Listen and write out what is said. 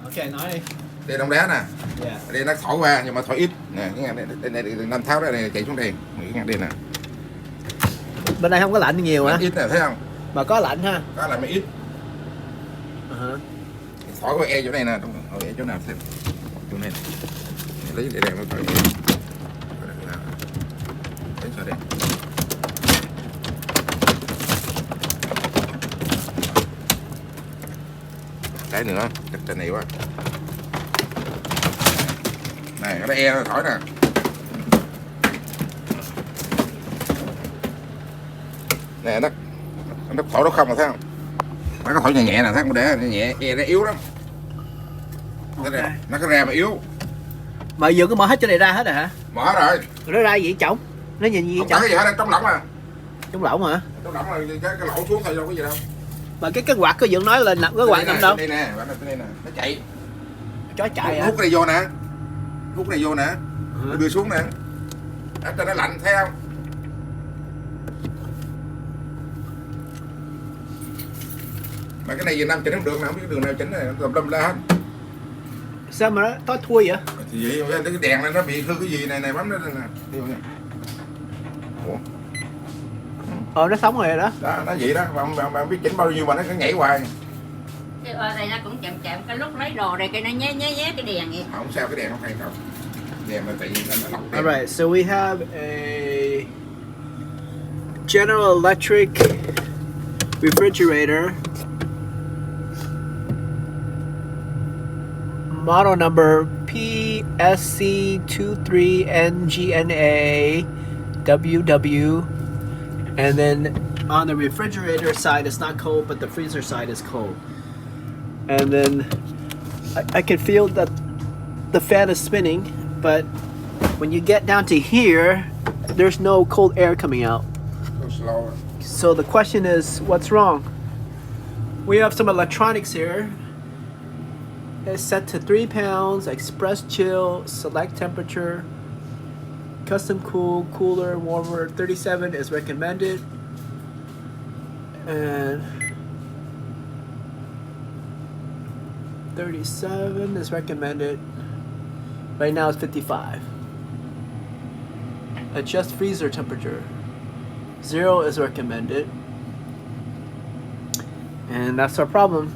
Ok, nói đi. Đây đông đá nè. Yeah. Đây nó thổi qua nhưng mà thổi ít. Nè, cái này năm tháo ra này chạy xuống đây. Cái ngăn đây nè. Bên đây không có lạnh nhiều hả? Ít nè, thấy không? Mà có lạnh ha. Có là mới ít. Thổi qua e chỗ này nè, e chỗ nào xem. Chỗ này. Lấy để đèn nó thổi. Lấy sao đây? Cái nữa, cái này quá. Này, cái e nó thổi nè. Nè nó thổi nó không mà thấy không? Nó có thổi nhẹ nhẹ nè, thấy không? Để nhẹ, e nó yếu lắm. Nó có ra mà yếu. Mà giờ cứ mở hết chỗ này ra hết rồi hả? Mở rồi. Nó ra gì trống? Nó nhìn gì không trống? Cái gì hết, trống lỏng à. Trống lỏng hả? Trống lỏng là cái lỗ xuống thôi, đâu có gì đâu. Mà cái quạt có dựng nói là nằm cái quạt nằm đâu? Đây nè, đây nè, nó chạy. Chó chạy hả? Hút cái này vô nè. Hút cái này vô nè. Nó đưa xuống nè. Ở trên nó lạnh thấy không? Mà cái này Việt Nam chỉnh không được, nào không biết đường nào chỉnh này, nó lâm la hết. Sao mà nó tối thui vậy? Thì vậy, cái đèn này nó bị hư cái gì này bấm nó nè. Nó sống rồi đó. Đó, nó vậy đó, mà biết chỉnh bao nhiêu mà nó cứ nhảy hoài. Cái đây nó cũng chậm chậm, cái lúc lấy đồ đây cái nó nhé cái đèn vậy. Không sao, cái đèn không hay đâu. Đèn là tại vì nó lọc đèn. Alright, so we have a General Electric refrigerator. Model number PSC23NGNA-WW, and then on the refrigerator side it's not cold, but the freezer side is cold. And then I can feel that the fan is spinning, but when you get down to here, there's no cold air coming out. Go slower. So the question is, what's wrong? We have some electronics here. It's set to 3 pounds, express chill, select temperature, custom cool, cooler, warmer, 37 is recommended. And 37 is recommended. Right now it's 55. Adjust freezer temperature. 0 is recommended. And that's our problem.